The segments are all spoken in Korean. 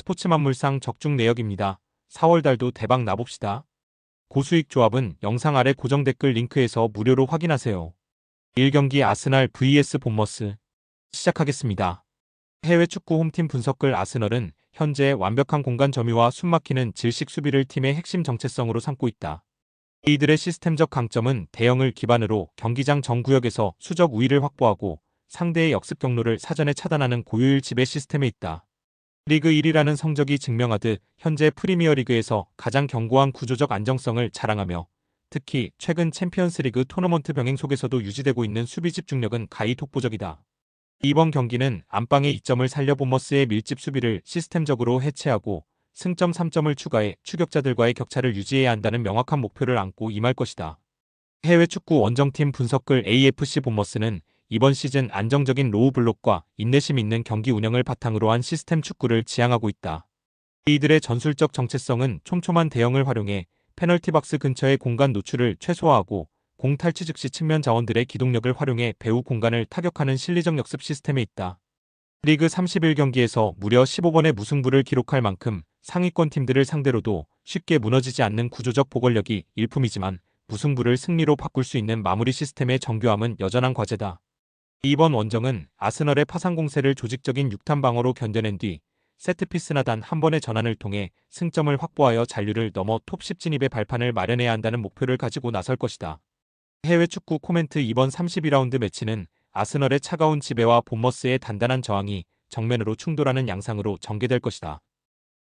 스포츠만물상 적중 내역입니다. 4월달도 대박 나봅시다. 고수익 조합은 영상 아래 고정 댓글 링크에서 무료로 확인하세요. 1경기 아스날 vs 본머스 시작하겠습니다. 해외 축구 홈팀 분석글 아스널은 현재 완벽한 공간 점유와 숨막히는 질식 수비를 팀의 핵심 정체성으로 삼고 있다. 이들의 시스템적 강점은 대형을 기반으로 경기장 전 구역에서 수적 우위를 확보하고 상대의 역습 경로를 사전에 차단하는 고효율 지배 시스템에 있다. 리그 1위라는 성적이 증명하듯 현재 프리미어리그에서 가장 견고한 구조적 안정성을 자랑하며 특히 최근 챔피언스리그 토너먼트 병행 속에서도 유지되고 있는 수비 집중력은 가히 독보적이다. 이번 경기는 안방의 이점을 살려 본머스의 밀집 수비를 시스템적으로 해체하고 승점 3점을 추가해 추격자들과의 격차를 유지해야 한다는 명확한 목표를 안고 임할 것이다. 해외 축구 원정팀 분석글 AFC 본머스는 이번 시즌 안정적인 로우 블록과 인내심 있는 경기 운영을 바탕으로 한 시스템 축구를 지향하고 있다. 이들의 전술적 정체성은 촘촘한 대형을 활용해 페널티 박스 근처의 공간 노출을 최소화하고 공 탈취 즉시 측면 자원들의 기동력을 활용해 배후 공간을 타격하는 실리적 역습 시스템에 있다. 리그 31경기에서 무려 15번의 무승부를 기록할 만큼 상위권 팀들을 상대로도 쉽게 무너지지 않는 구조적 보궐력이 일품이지만 무승부를 승리로 바꿀 수 있는 마무리 시스템의 정교함은 여전한 과제다. 이번 원정은 아스널의 파상 공세를 조직적인 6탄 방어로 견뎌낸 뒤 세트피스나 단 한 번의 전환을 통해 승점을 확보하여 잔류를 넘어 톱10 진입의 발판을 마련해야 한다는 목표를 가지고 나설 것이다. 해외 축구 코멘트 이번 32라운드 매치는 아스널의 차가운 지배와 본머스의 단단한 저항이 정면으로 충돌하는 양상으로 전개될 것이다.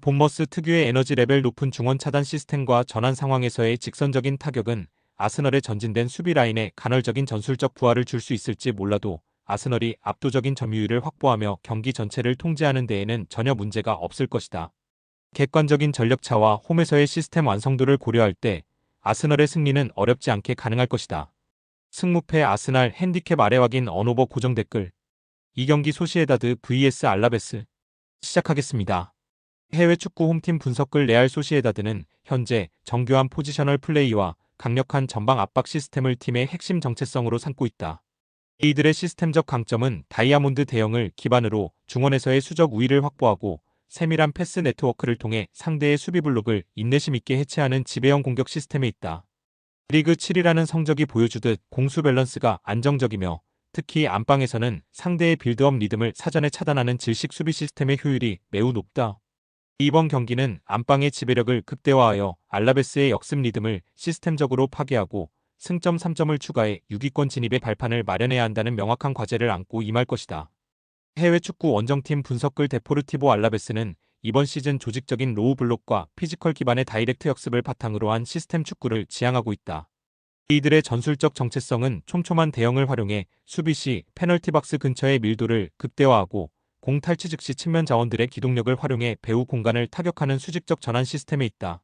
본머스 특유의 에너지 레벨 높은 중원 차단 시스템과 전환 상황에서의 직선적인 타격은 아스널의 전진된 수비 라인에 간헐적인 전술적 부하를 줄 수 있을지 몰라도 아스널이 압도적인 점유율을 확보하며 경기 전체를 통제하는 데에는 전혀 문제가 없을 것이다. 객관적인 전력차와 홈에서의 시스템 완성도를 고려할 때 아스널의 승리는 어렵지 않게 가능할 것이다. 승무패 아스날 핸디캡 아래 확인 언오버 고정 댓글 2경기 소시에다드 vs 알라베스 시작하겠습니다. 해외 축구 홈팀 분석글 레알 소시에다드는 현재 정교한 포지셔널 플레이와 강력한 전방 압박 시스템을 팀의 핵심 정체성으로 삼고 있다. 이들의 시스템적 강점은 다이아몬드 대형을 기반으로 중원에서의 수적 우위를 확보하고 세밀한 패스 네트워크를 통해 상대의 수비 블록을 인내심 있게 해체하는 지배형 공격 시스템에 있다. 리그 7위라는 성적이 보여주듯 공수 밸런스가 안정적이며 특히 안방에서는 상대의 빌드업 리듬을 사전에 차단하는 질식 수비 시스템의 효율이 매우 높다. 이번 경기는 안방의 지배력을 극대화하여 알라베스의 역습 리듬을 시스템적으로 파괴하고 승점 3점을 추가해 6위권 진입의 발판을 마련해야 한다는 명확한 과제를 안고 임할 것이다. 해외 축구 원정팀 분석글 데포르티보 알라베스는 이번 시즌 조직적인 로우 블록과 피지컬 기반의 다이렉트 역습을 바탕으로 한 시스템 축구를 지향하고 있다. 이들의 전술적 정체성은 촘촘한 대형을 활용해 수비 시 페널티 박스 근처의 밀도를 극대화하고 공 탈취 즉시 측면 자원들의 기동력을 활용해 배후 공간을 타격하는 수직적 전환 시스템에 있다.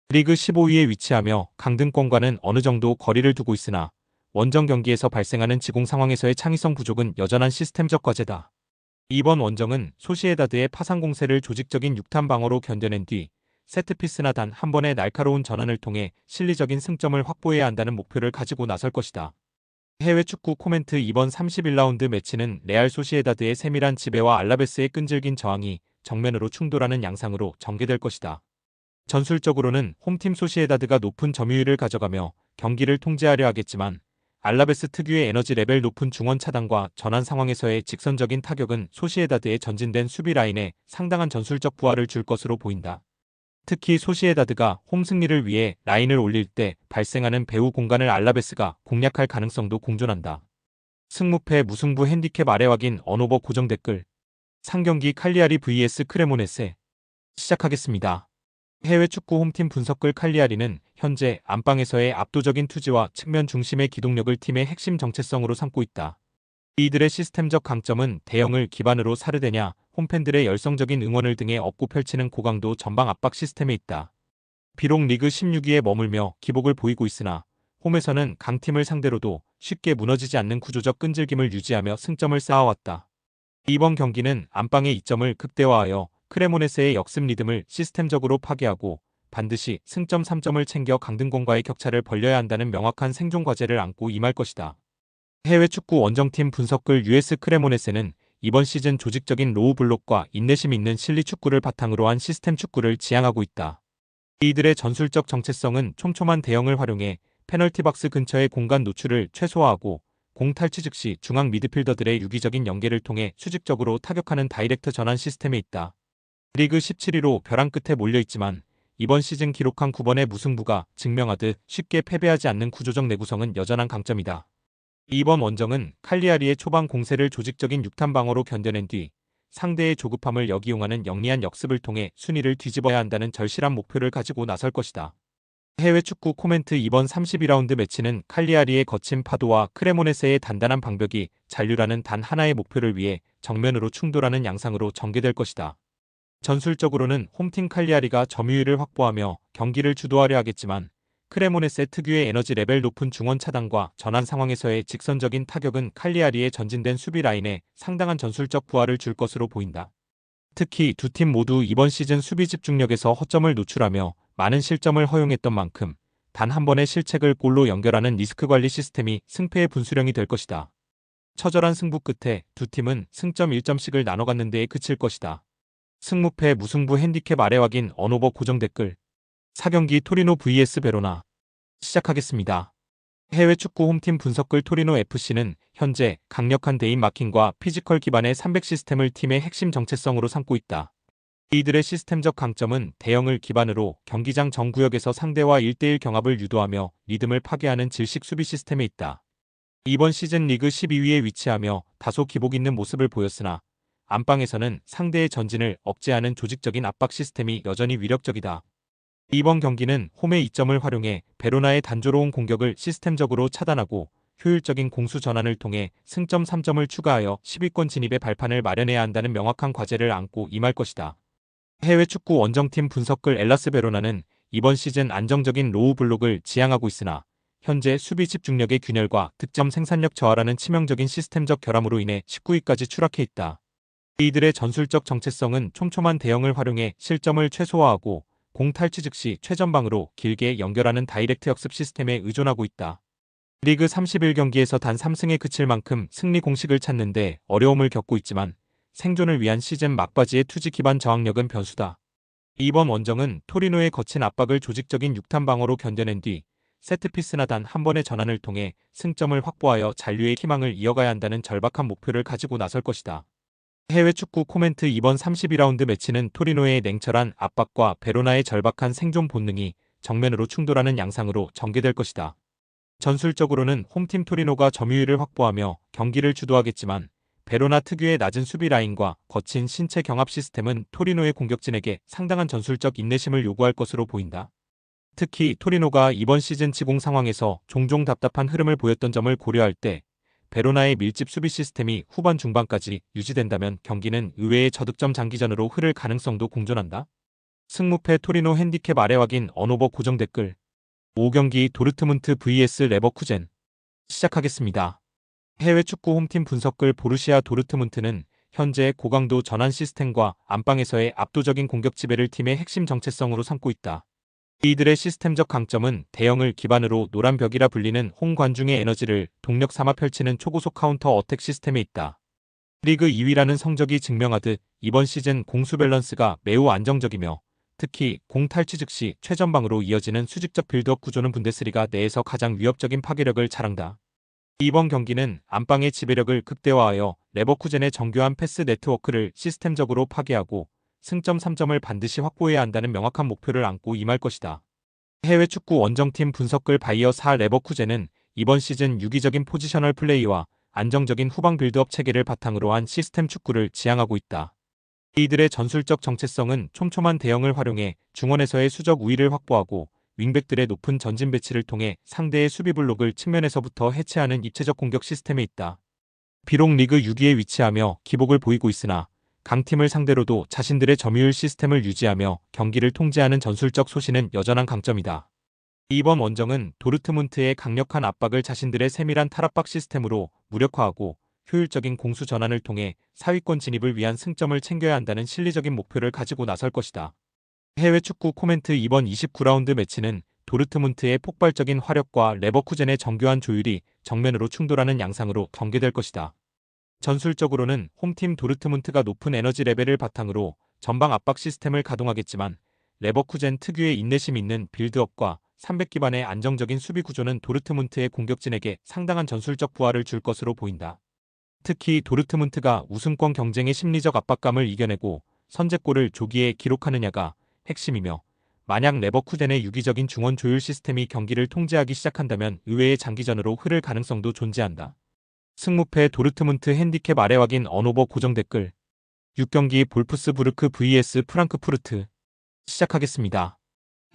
리그 15위에 위치하며 강등권과는 어느 정도 거리를 두고 있으나 원정 경기에서 발생하는 지공 상황에서의 창의성 부족은 여전한 시스템적 과제다. 이번 원정은 소시에다드의 파상 공세를 조직적인 6탄 방어로 견뎌낸 뒤 세트피스나 단 한 번의 날카로운 전환을 통해 실리적인 승점을 확보해야 한다는 목표를 가지고 나설 것이다. 해외 축구 코멘트 이번 31라운드 매치는 레알 소시에다드의 세밀한 지배와 알라베스의 끈질긴 저항이 정면으로 충돌하는 양상으로 전개될 것이다. 전술적으로는 홈팀 소시에다드가 높은 점유율을 가져가며 경기를 통제하려 하겠지만 알라베스 특유의 에너지 레벨 높은 중원 차단과 전환 상황에서의 직선적인 타격은 소시에다드의 전진된 수비 라인에 상당한 전술적 부하를 줄 것으로 보인다. 특히 소시에다드가 홈 승리를 위해 라인을 올릴 때 발생하는 배후 공간을 알라베스가 공략할 가능성도 공존한다. 승무패 무승부 핸디캡 아래 확인 언오버 고정 댓글 3경기 칼리아리 vs 크레모네세 시작하겠습니다. 해외 축구 홈팀 분석글 칼리아리는 현재 안방에서의 압도적인 투지와 측면 중심의 기동력을 팀의 핵심 정체성으로 삼고 있다. 이들의 시스템적 강점은 대형을 기반으로 사르데냐 홈팬들의 열성적인 응원을 등에 업고 펼치는 고강도 전방 압박 시스템에 있다. 비록 리그 16위에 머물며 기복을 보이고 있으나 홈에서는 강팀을 상대로도 쉽게 무너지지 않는 구조적 끈질김을 유지하며 승점을 쌓아왔다. 이번 경기는 안방의 이점을 극대화하여 크레모네세의 역습 리듬을 시스템적으로 파괴하고 반드시 승점 3점을 챙겨 강등권과의 격차를 벌려야 한다는 명확한 생존 과제를 안고 임할 것이다. 해외 축구 원정팀 분석글 US 크레모네세는 이번 시즌 조직적인 로우 블록과 인내심 있는 실리 축구를 바탕으로 한 시스템 축구를 지향하고 있다. 이들의 전술적 정체성은 촘촘한 대형을 활용해 페널티 박스 근처의 공간 노출을 최소화하고 공 탈취 즉시 중앙 미드필더들의 유기적인 연계를 통해 수직적으로 타격하는 다이렉트 전환 시스템에 있다. 리그 17위로 벼랑 끝에 몰려있지만 이번 시즌 기록한 9번의 무승부가 증명하듯 쉽게 패배하지 않는 구조적 내구성은 여전한 강점이다. 이번 원정은 칼리아리의 초반 공세를 조직적인 육탄 방어로 견뎌낸 뒤 상대의 조급함을 역이용하는 영리한 역습을 통해 순위를 뒤집어야 한다는 절실한 목표를 가지고 나설 것이다. 해외 축구 코멘트. 이번 32라운드 매치는 칼리아리의 거친 파도와 크레모네세의 단단한 방벽이 잔류라는 단 하나의 목표를 위해 정면으로 충돌하는 양상으로 전개될 것이다. 전술적으로는 홈팀 칼리아리가 점유율을 확보하며 경기를 주도하려 하겠지만 크레모네세 특유의 에너지 레벨 높은 중원 차단과 전환 상황에서의 직선적인 타격은 칼리아리의 전진된 수비 라인에 상당한 전술적 부하를 줄 것으로 보인다. 특히 두 팀 모두 이번 시즌 수비 집중력에서 허점을 노출하며 많은 실점을 허용했던 만큼 단 한 번의 실책을 골로 연결하는 리스크 관리 시스템이 승패의 분수령이 될 것이다. 처절한 승부 끝에 두 팀은 승점 1점씩을 나눠 갖는 데에 그칠 것이다. 승무패 무승부 핸디캡 아래 확인 언오버 고정 댓글 4경기 토리노 vs 베로나 시작하겠습니다. 해외 축구 홈팀 분석글. 토리노 FC는 현재 강력한 대인 마킹과 피지컬 기반의 300 시스템을 팀의 핵심 정체성으로 삼고 있다. 이들의 시스템적 강점은 대형을 기반으로 경기장 전 구역에서 상대와 1대1 경합을 유도하며 리듬을 파괴하는 질식 수비 시스템에 있다. 이번 시즌 리그 12위에 위치하며 다소 기복 있는 모습을 보였으나 안방에서는 상대의 전진을 억제하는 조직적인 압박 시스템이 여전히 위력적이다. 이번 경기는 홈의 이점을 활용해 베로나의 단조로운 공격을 시스템적으로 차단하고 효율적인 공수 전환을 통해 승점 3점을 추가하여 10위권 진입의 발판을 마련해야 한다는 명확한 과제를 안고 임할 것이다. 해외 축구 원정팀 분석글. 엘라스 베로나는 이번 시즌 안정적인 로우 블록을 지향하고 있으나 현재 수비 집중력의 균열과 득점 생산력 저하라는 치명적인 시스템적 결함으로 인해 19위까지 추락해 있다. 이들의 전술적 정체성은 촘촘한 대형을 활용해 실점을 최소화하고 공 탈취 즉시 최전방으로 길게 연결하는 다이렉트 역습 시스템에 의존하고 있다. 리그 31경기에서 단 3승에 그칠 만큼 승리 공식을 찾는데 어려움을 겪고 있지만 생존을 위한 시즌 막바지의 투지 기반 저항력은 변수다. 이번 원정은 토리노의 거친 압박을 조직적인 육탄 방어로 견뎌낸 뒤 세트피스나 단 한 번의 전환을 통해 승점을 확보하여 잔류의 희망을 이어가야 한다는 절박한 목표를 가지고 나설 것이다. 해외 축구 코멘트. 이번 32라운드 매치는 토리노의 냉철한 압박과 베로나의 절박한 생존 본능이 정면으로 충돌하는 양상으로 전개될 것이다. 전술적으로는 홈팀 토리노가 점유율을 확보하며 경기를 주도하겠지만 베로나 특유의 낮은 수비 라인과 거친 신체 경합 시스템은 토리노의 공격진에게 상당한 전술적 인내심을 요구할 것으로 보인다. 특히 토리노가 이번 시즌 지공 상황에서 종종 답답한 흐름을 보였던 점을 고려할 때 베로나의 밀집 수비 시스템이 후반 중반까지 유지된다면 경기는 의외의 저득점 장기전으로 흐를 가능성도 공존한다. 승무패. 토리노 핸디캡 아래 확인 언오버 고정 댓글 5경기 도르트문트 vs 레버쿠젠 시작하겠습니다. 해외 축구 홈팀 분석글. 보루시아 도르트문트는 현재 고강도 전환 시스템과 안방에서의 압도적인 공격 지배를 팀의 핵심 정체성으로 삼고 있다. 이들의 시스템적 강점은 대형을 기반으로 노란 벽이라 불리는 홈 관중의 에너지를 동력 삼아 펼치는 초고속 카운터 어택 시스템에 있다. 리그 2위라는 성적이 증명하듯 이번 시즌 공수 밸런스가 매우 안정적이며 특히 공 탈취 즉시 최전방으로 이어지는 수직적 빌드업 구조는 분데스리가 내에서 가장 위협적인 파괴력을 자랑다. 이번 경기는 안방의 지배력을 극대화하여 레버쿠젠의 정교한 패스 네트워크를 시스템적으로 파괴하고 승점 3점을 반드시 확보해야 한다는 명확한 목표를 안고 임할 것이다. 해외 축구 원정팀 분석글. 바이어 4 레버쿠젠은 이번 시즌 유기적인 포지셔널 플레이와 안정적인 후방 빌드업 체계를 바탕으로 한 시스템 축구를 지향하고 있다. 이들의 전술적 정체성은 촘촘한 대형을 활용해 중원에서의 수적 우위를 확보하고 윙백들의 높은 전진 배치를 통해 상대의 수비 블록을 측면에서부터 해체하는 입체적 공격 시스템에 있다. 비록 리그 6위에 위치하며 기복을 보이고 있으나 강팀을 상대로도 자신들의 점유율 시스템을 유지하며 경기를 통제하는 전술적 소신은 여전한 강점이다. 이번 원정은 도르트문트의 강력한 압박을 자신들의 세밀한 탈압박 시스템으로 무력화하고 효율적인 공수 전환을 통해 4위권 진입을 위한 승점을 챙겨야 한다는 실리적인 목표를 가지고 나설 것이다. 해외 축구 코멘트. 이번 29라운드 매치는 도르트문트의 폭발적인 화력과 레버쿠젠의 정교한 조율이 정면으로 충돌하는 양상으로 전개될 것이다. 전술적으로는 홈팀 도르트문트가 높은 에너지 레벨을 바탕으로 전방 압박 시스템을 가동하겠지만 레버쿠젠 특유의 인내심 있는 빌드업과 300 기반의 안정적인 수비 구조는 도르트문트의 공격진에게 상당한 전술적 부하를 줄 것으로 보인다. 특히 도르트문트가 우승권 경쟁의 심리적 압박감을 이겨내고 선제골을 조기에 기록하느냐가 핵심이며 만약 레버쿠젠의 유기적인 중원 조율 시스템이 경기를 통제하기 시작한다면 의외의 장기전으로 흐를 가능성도 존재한다. 승무패 도르트문트 핸디캡 아래 확인 언오버 고정 댓글 6경기 볼프스부르크 vs 프랑크푸르트 시작하겠습니다.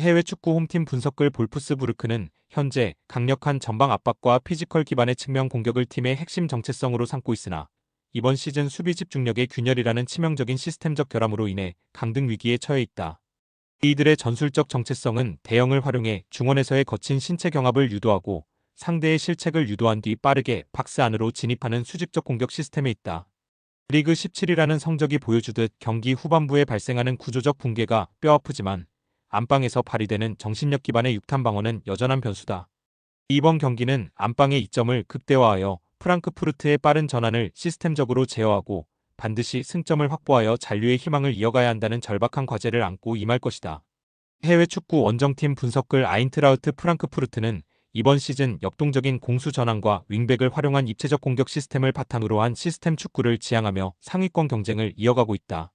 해외 축구 홈팀 분석글 볼프스부르크는 현재 강력한 전방 압박과 피지컬 기반의 측면 공격을 팀의 핵심 정체성으로 삼고 있으나 이번 시즌 수비 집중력의 균열이라는 치명적인 시스템적 결함으로 인해 강등 위기에 처해 있다. 이들의 전술적 정체성은 대형을 활용해 중원에서의 거친 신체 경합을 유도하고 상대의 실책을 유도한 뒤 빠르게 박스 안으로 진입하는 수직적 공격 시스템에 있다. 리그 17이라는 성적이 보여주듯 경기 후반부에 발생하는 구조적 붕괴가 뼈아프지만 안방에서 발휘되는 정신력 기반의 육탄 방어는 여전한 변수다. 이번 경기는 안방의 이점을 극대화하여 프랑크푸르트의 빠른 전환을 시스템적으로 제어하고 반드시 승점을 확보하여 잔류의 희망을 이어가야 한다는 절박한 과제를 안고 임할 것이다. 해외 축구 원정팀 분석글 아인트라우트 프랑크푸르트는 이번 시즌 역동적인 공수 전환과 윙백을 활용한 입체적 공격 시스템을 바탕으로 한 시스템 축구를 지향하며 상위권 경쟁을 이어가고 있다.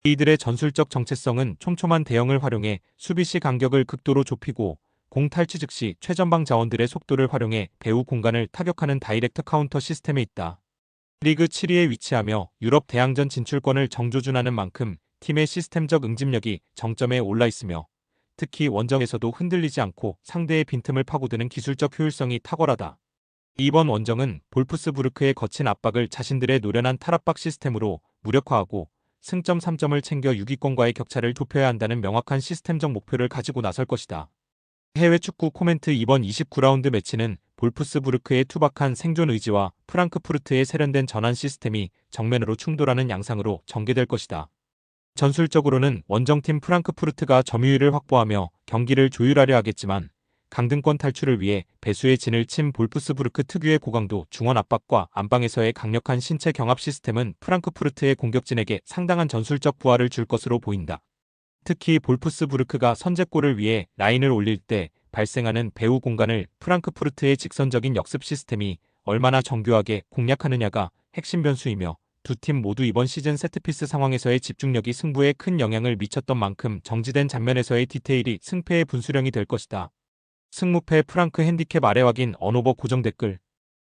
이들의 전술적 정체성은 촘촘한 대형을 활용해 수비시 간격을 극도로 좁히고 공 탈취 즉시 최전방 자원들의 속도를 활용해 배후 공간을 타격하는 다이렉트 카운터 시스템에 있다. 리그 7위에 위치하며 유럽 대항전 진출권을 정조준하는 만큼 팀의 시스템적 응집력이 정점에 올라 있으며 특히 원정에서도 흔들리지 않고 상대의 빈틈을 파고드는 기술적 효율성이 탁월하다. 이번 원정은 볼프스부르크의 거친 압박을 자신들의 노련한 탈압박 시스템으로 무력화하고 승점 3점을 챙겨 6위권과의 격차를 좁혀야 한다는 명확한 시스템적 목표를 가지고 나설 것이다. 해외 축구 코멘트 이번 29라운드 매치는 볼프스부르크의 투박한 생존 의지와 프랑크푸르트의 세련된 전환 시스템이 정면으로 충돌하는 양상으로 전개될 것이다. 전술적으로는 원정팀 프랑크푸르트가 점유율을 확보하며 경기를 조율하려 하겠지만 강등권 탈출을 위해 배수의 진을 친 볼프스부르크 특유의 고강도 중원 압박과 안방에서의 강력한 신체 경합 시스템은 프랑크푸르트의 공격진에게 상당한 전술적 부하를 줄 것으로 보인다. 특히 볼프스부르크가 선제골을 위해 라인을 올릴 때 발생하는 배후 공간을 프랑크푸르트의 직선적인 역습 시스템이 얼마나 정교하게 공략하느냐가 핵심 변수이며 두 팀 모두 이번 시즌 세트피스 상황에서의 집중력이 승부에 큰 영향을 미쳤던 만큼 정지된 장면에서의 디테일이 승패의 분수령이 될 것이다. 승무패 프랑크 핸디캡 아래 확인 언오버 고정 댓글